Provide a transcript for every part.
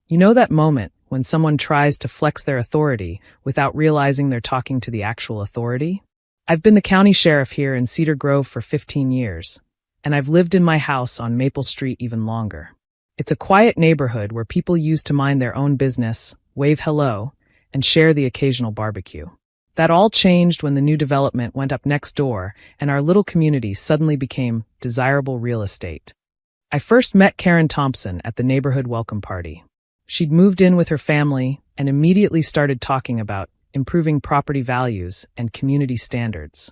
You know that moment when someone tries to flex their authority without realizing they're talking to the actual authority? I've been the county sheriff here in Cedar Grove for 15 years, and I've lived in my house on Maple Street even longer. It's a quiet neighborhood where people used to mind their own business, wave hello, and share the occasional barbecue. That all changed when the new development went up next door and our little community suddenly became desirable real estate. I first met Karen Thompson at the neighborhood welcome party. She'd moved in with her family and immediately started talking about improving property values and community standards.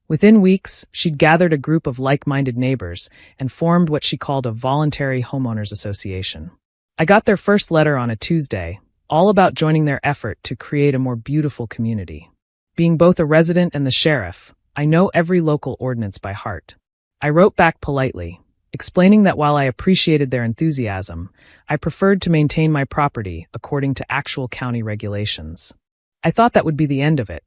Within weeks, she'd gathered a group of like-minded neighbors and formed what she called a voluntary homeowners association. I got their first letter on a Tuesday, all about joining their effort to create a more beautiful community. Being both a resident and the sheriff, I know every local ordinance by heart. I wrote back politely, explaining that while I appreciated their enthusiasm, I preferred to maintain my property according to actual county regulations. I thought that would be the end of it.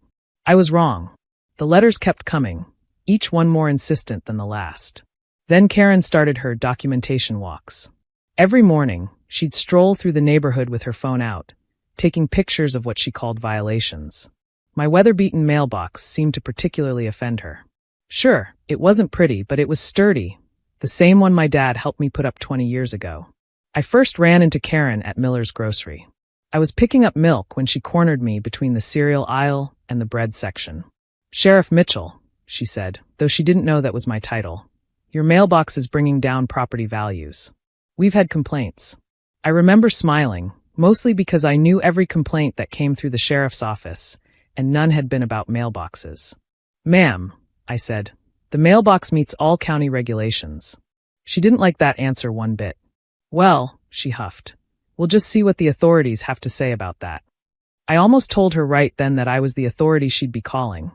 I was wrong. The letters kept coming, each one more insistent than the last. Then Karen started her documentation walks. Every morning, she'd stroll through the neighborhood with her phone out, taking pictures of what she called violations. My weather-beaten mailbox seemed to particularly offend her. Sure, it wasn't pretty, but it was sturdy, the same one my dad helped me put up 20 years ago. I first ran into Karen at Miller's Grocery. I was picking up milk when she cornered me between the cereal aisle and the bread section. "Sheriff Mitchell," she said, though she didn't know that was my title. "Your mailbox is bringing down property values. We've had complaints." I remember smiling, mostly because I knew every complaint that came through the sheriff's office, and none had been about mailboxes. "Ma'am," I said, "the mailbox meets all county regulations." She didn't like that answer one bit. "Well," she huffed, "we'll just see what the authorities have to say about that." I almost told her right then that I was the authority she'd be calling.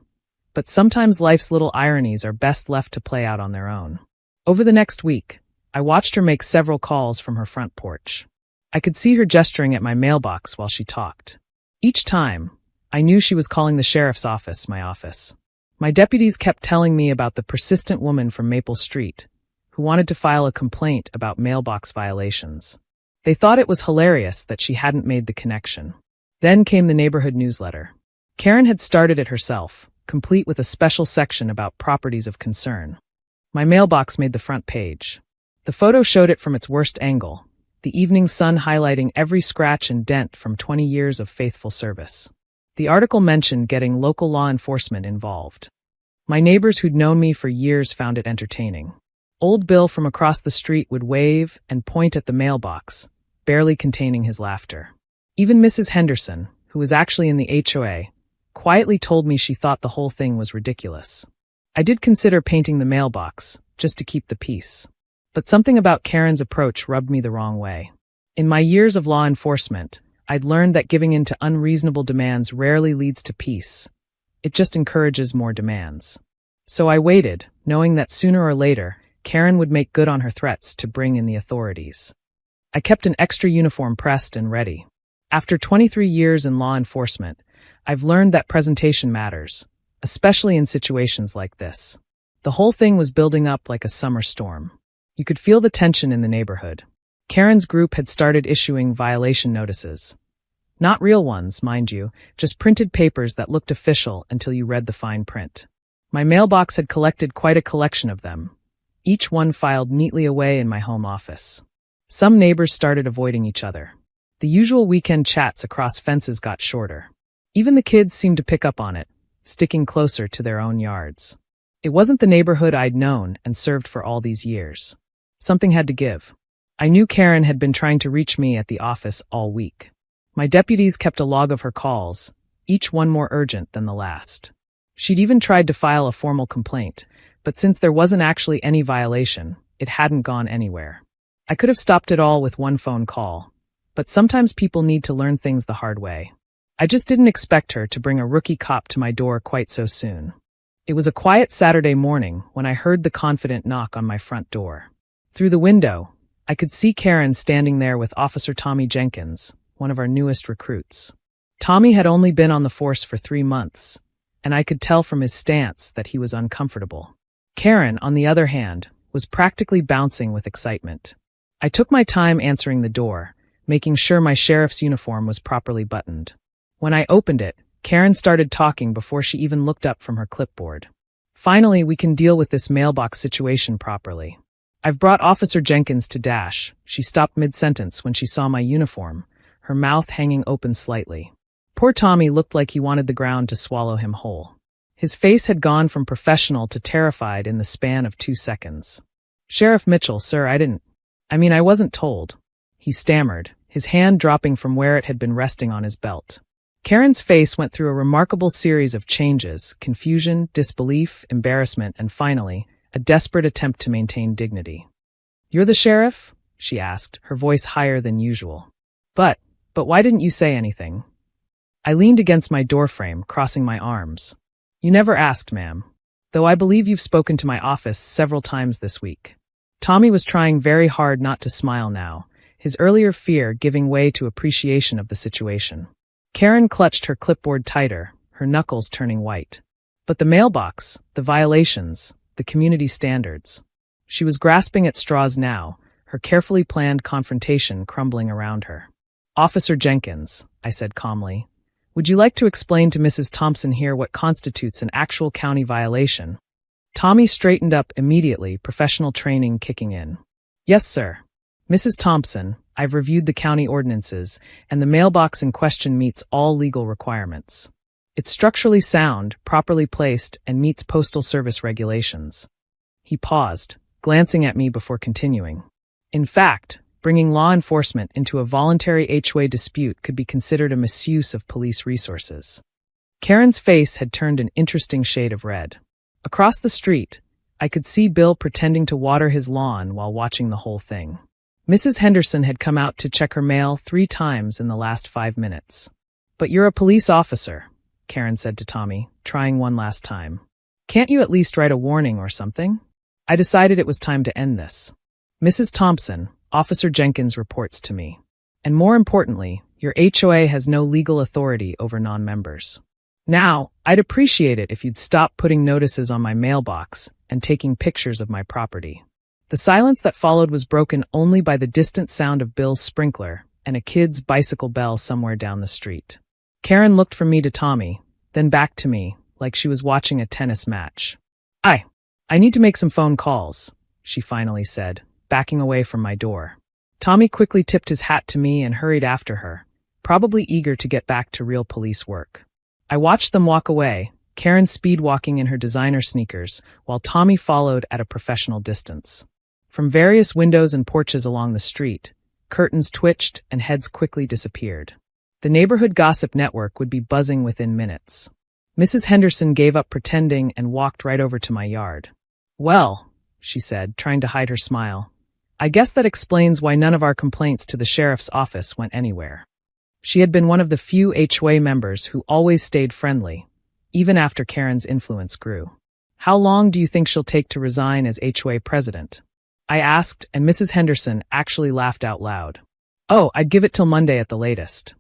But sometimes life's little ironies are best left to play out on their own. Over the next week, I watched her make several calls from her front porch. I could see her gesturing at my mailbox while she talked. Each time, I knew she was calling the sheriff's office my office. My deputies kept telling me about the persistent woman from Maple Street, who wanted to file a complaint about mailbox violations. They thought it was hilarious that she hadn't made the connection. Then came the neighborhood newsletter. Karen had started it herself, complete with a special section about properties of concern. My mailbox made the front page. The photo showed it from its worst angle, the evening sun highlighting every scratch and dent from 20 years of faithful service. The article mentioned getting local law enforcement involved. My neighbors who'd known me for years found it entertaining. Old Bill from across the street would wave and point at the mailbox, barely containing his laughter. Even Mrs. Henderson, who was actually in the HOA, quietly told me she thought the whole thing was ridiculous. I did consider painting the mailbox, just to keep the peace. But something about Karen's approach rubbed me the wrong way. In my years of law enforcement, I'd learned that giving in to unreasonable demands rarely leads to peace. It just encourages more demands. So I waited, knowing that sooner or later, Karen would make good on her threats to bring in the authorities. I kept an extra uniform pressed and ready. After 23 years in law enforcement, I've learned that presentation matters, especially in situations like this. The whole thing was building up like a summer storm. You could feel the tension in the neighborhood. Karen's group had started issuing violation notices. Not real ones, mind you, just printed papers that looked official until you read the fine print. My mailbox had collected quite a collection of them, each one filed neatly away in my home office. Some neighbors started avoiding each other. The usual weekend chats across fences got shorter. Even the kids seemed to pick up on it, sticking closer to their own yards. It wasn't the neighborhood I'd known and served for all these years. Something had to give. I knew Karen had been trying to reach me at the office all week. My deputies kept a log of her calls, each one more urgent than the last. She'd even tried to file a formal complaint, but since there wasn't actually any violation, it hadn't gone anywhere. I could have stopped it all with one phone call, but sometimes people need to learn things the hard way. I just didn't expect her to bring a rookie cop to my door quite so soon. It was a quiet Saturday morning when I heard the confident knock on my front door. Through the window, I could see Karen standing there with Officer Tommy Jenkins, one of our newest recruits. Tommy had only been on the force for 3 months, and I could tell from his stance that he was uncomfortable. Karen, on the other hand, was practically bouncing with excitement. I took my time answering the door, making sure my sheriff's uniform was properly buttoned. When I opened it, Karen started talking before she even looked up from her clipboard. Finally, we can deal with this mailbox situation properly. I've brought Officer Jenkins to Dash. She stopped mid-sentence when she saw my uniform, her mouth hanging open slightly. Poor Tommy looked like he wanted the ground to swallow him whole. His face had gone from professional to terrified in the span of 2 seconds. "Sheriff Mitchell, sir, I wasn't told," he stammered, his hand dropping from where it had been resting on his belt. Karen's face went through a remarkable series of changes: confusion, disbelief, embarrassment, and finally, a desperate attempt to maintain dignity. "You're the sheriff?" she asked, her voice higher than usual. But why didn't you say anything?" I leaned against my doorframe, crossing my arms. "You never asked, ma'am. Though I believe you've spoken to my office several times this week." Tommy was trying very hard not to smile now, his earlier fear giving way to appreciation of the situation. Karen clutched her clipboard tighter, her knuckles turning white. But the mailbox, the violations, the community standards. She was grasping at straws now, her carefully planned confrontation crumbling around her. "Officer Jenkins," I said calmly, "would you like to explain to Mrs. Thompson here what constitutes an actual county violation?" Tommy straightened up immediately, professional training kicking in. "Yes, sir. Mrs. Thompson, I've reviewed the county ordinances, and the mailbox in question meets all legal requirements. It's structurally sound, properly placed, and meets Postal Service regulations." He paused, glancing at me before continuing. "In fact, bringing law enforcement into a voluntary HOA dispute could be considered a misuse of police resources." Karen's face had turned an interesting shade of red. Across the street, I could see Bill pretending to water his lawn while watching the whole thing. Mrs. Henderson had come out to check her mail 3 times in the last 5 minutes. "But you're a police officer," Karen said to Tommy, trying one last time. "Can't you at least write a warning or something?" I decided it was time to end this. "Mrs. Thompson, Officer Jenkins reports to me. And more importantly, your HOA has no legal authority over non-members. Now, I'd appreciate it if you'd stop putting notices on my mailbox and taking pictures of my property." The silence that followed was broken only by the distant sound of Bill's sprinkler and a kid's bicycle bell somewhere down the street. Karen looked from me to Tommy, then back to me, like she was watching a tennis match. I need to make some phone calls," she finally said, backing away from my door. Tommy quickly tipped his hat to me and hurried after her, probably eager to get back to real police work. I watched them walk away, Karen speed-walking in her designer sneakers, while Tommy followed at a professional distance. From various windows and porches along the street, curtains twitched and heads quickly disappeared. The neighborhood gossip network would be buzzing within minutes. Mrs. Henderson gave up pretending and walked right over to my yard. "Well," she said, trying to hide her smile, "I guess that explains why none of our complaints to the sheriff's office went anywhere." She had been one of the few HOA members who always stayed friendly, even after Karen's influence grew. "How long do you think she'll take to resign as HOA president?" I asked, and Mrs. Henderson actually laughed out loud. "Oh, I'd give it till Monday at the latest.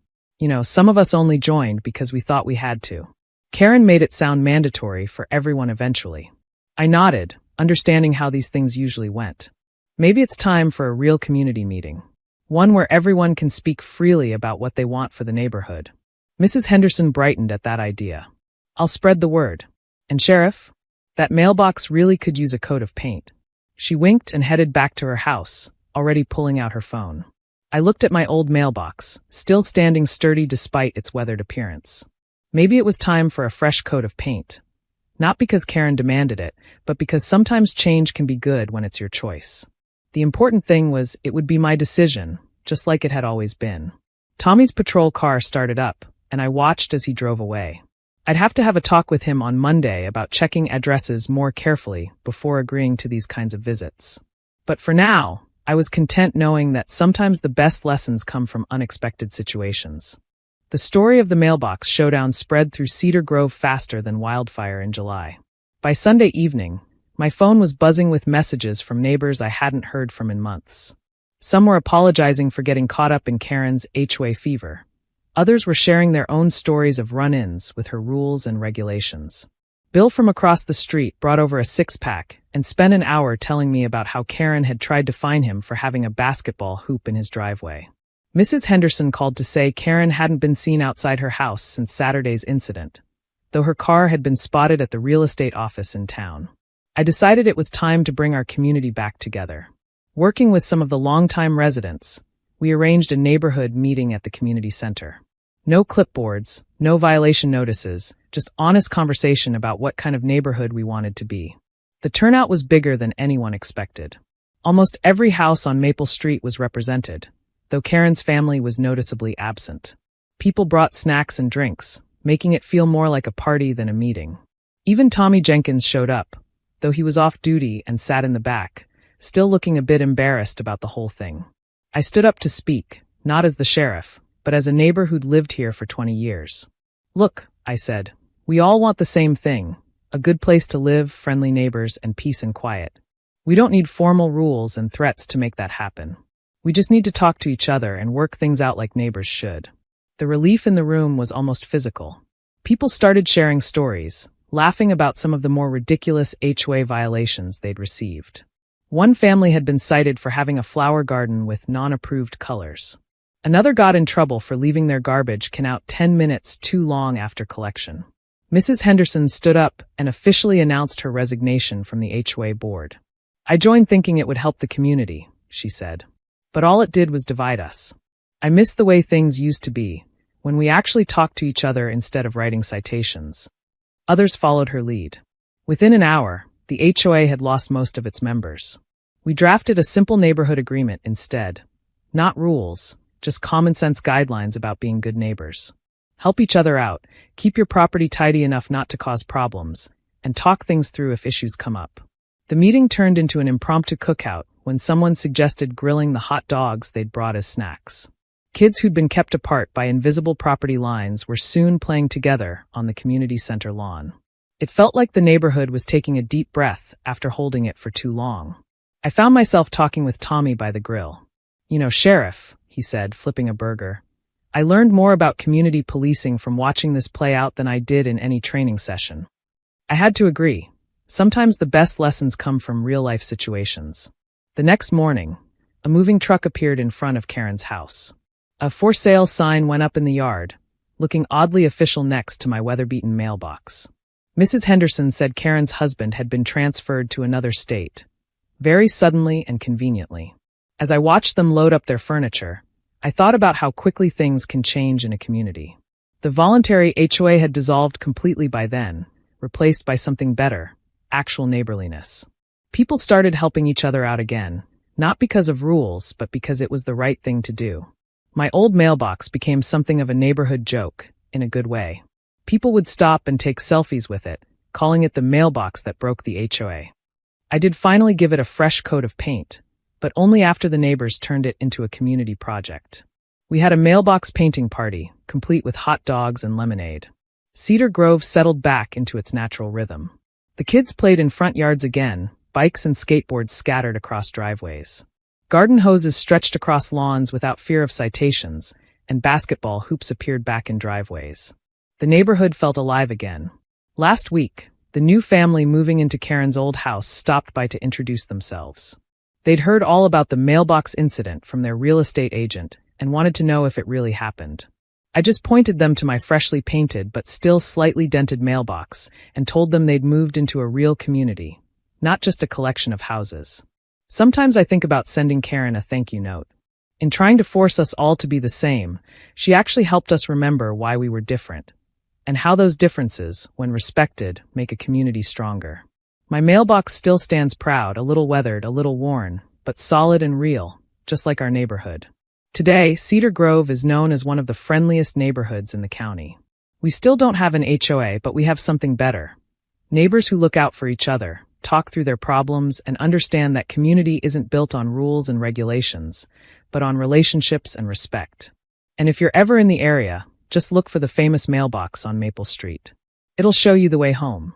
Some of us only joined because we thought we had to." Karen made it sound mandatory for everyone eventually. I nodded, understanding how these things usually went. Maybe it's time for a real community meeting. One where everyone can speak freely about what they want for the neighborhood. Mrs. Henderson brightened at that idea. "I'll spread the word. And Sheriff, that mailbox really could use a coat of paint." She winked and headed back to her house, already pulling out her phone. I looked at my old mailbox, still standing sturdy despite its weathered appearance. Maybe it was time for a fresh coat of paint. Not because Karen demanded it, but because sometimes change can be good when it's your choice. The important thing was it would be my decision, just like it had always been. Tommy's patrol car started up, and I watched as he drove away. I'd have to have a talk with him on Monday about checking addresses more carefully before agreeing to these kinds of visits. But for now, I was content knowing that sometimes the best lessons come from unexpected situations. The story of the mailbox showdown spread through Cedar Grove faster than wildfire in July. By Sunday evening, my phone was buzzing with messages from neighbors I hadn't heard from in months. Some were apologizing for getting caught up in Karen's HOA fever. Others were sharing their own stories of run-ins with her rules and regulations. Bill from across the street brought over a 6-pack and spent an hour telling me about how Karen had tried to fine him for having a basketball hoop in his driveway. Mrs. Henderson called to say Karen hadn't been seen outside her house since Saturday's incident, though her car had been spotted at the real estate office in town. I decided it was time to bring our community back together. Working with some of the longtime residents, we arranged a neighborhood meeting at the community center. No clipboards, no violation notices, just honest conversation about what kind of neighborhood we wanted to be. The turnout was bigger than anyone expected. Almost every house on Maple Street was represented, though Karen's family was noticeably absent. People brought snacks and drinks, making it feel more like a party than a meeting. Even Tommy Jenkins showed up, though he was off duty and sat in the back, still looking a bit embarrassed about the whole thing. I stood up to speak, not as the sheriff, but as a neighbor who'd lived here for 20 years. Look, I said, we all want the same thing, a good place to live, friendly neighbors, and peace and quiet. We don't need formal rules and threats to make that happen. We just need to talk to each other and work things out like neighbors should. The relief in the room was almost physical. People started sharing stories, laughing about some of the more ridiculous HOA violations they'd received. One family had been cited for having a flower garden with non-approved colors. Another got in trouble for leaving their garbage can out 10 minutes too long after collection. Mrs. Henderson stood up and officially announced her resignation from the HOA board. I joined thinking it would help the community, she said. But all it did was divide us. I miss the way things used to be, when we actually talked to each other instead of writing citations. Others followed her lead. Within an hour, the HOA had lost most of its members. We drafted a simple neighborhood agreement instead. Not rules, just common-sense guidelines about being good neighbors. Help each other out, keep your property tidy enough not to cause problems, and talk things through if issues come up. The meeting turned into an impromptu cookout when someone suggested grilling the hot dogs they'd brought as snacks. Kids who'd been kept apart by invisible property lines were soon playing together on the community center lawn. It felt like the neighborhood was taking a deep breath after holding it for too long. I found myself talking with Tommy by the grill. You know, Sheriff, he said, flipping a burger. I learned more about community policing from watching this play out than I did in any training session. I had to agree. Sometimes the best lessons come from real-life situations. The next morning, a moving truck appeared in front of Karen's house. A for sale sign went up in the yard, looking oddly official next to my weather-beaten mailbox. Mrs. Henderson said Karen's husband had been transferred to another state, very suddenly and conveniently. As I watched them load up their furniture, I thought about how quickly things can change in a community. The voluntary HOA had dissolved completely by then, replaced by something better, actual neighborliness. People started helping each other out again, not because of rules, but because it was the right thing to do. My old mailbox became something of a neighborhood joke, in a good way. People would stop and take selfies with it, calling it the mailbox that broke the HOA. I did finally give it a fresh coat of paint, but only after the neighbors turned it into a community project. We had a mailbox painting party, complete with hot dogs and lemonade. Cedar Grove settled back into its natural rhythm. The kids played in front yards again, bikes and skateboards scattered across driveways. Garden hoses stretched across lawns without fear of citations, and basketball hoops appeared back in driveways. The neighborhood felt alive again. Last week, the new family moving into Karen's old house stopped by to introduce themselves. They'd heard all about the mailbox incident from their real estate agent and wanted to know if it really happened. I just pointed them to my freshly painted but still slightly dented mailbox and told them they'd moved into a real community, not just a collection of houses. Sometimes I think about sending Karen a thank you note. In trying to force us all to be the same, she actually helped us remember why we were different, and how those differences, when respected, make a community stronger. My mailbox still stands proud, a little weathered, a little worn, but solid and real, just like our neighborhood. Today, Cedar Grove is known as one of the friendliest neighborhoods in the county. We still don't have an HOA, but we have something better. Neighbors who look out for each other, talk through their problems, and understand that community isn't built on rules and regulations, but on relationships and respect. And if you're ever in the area, just look for the famous mailbox on Maple Street. It'll show you the way home.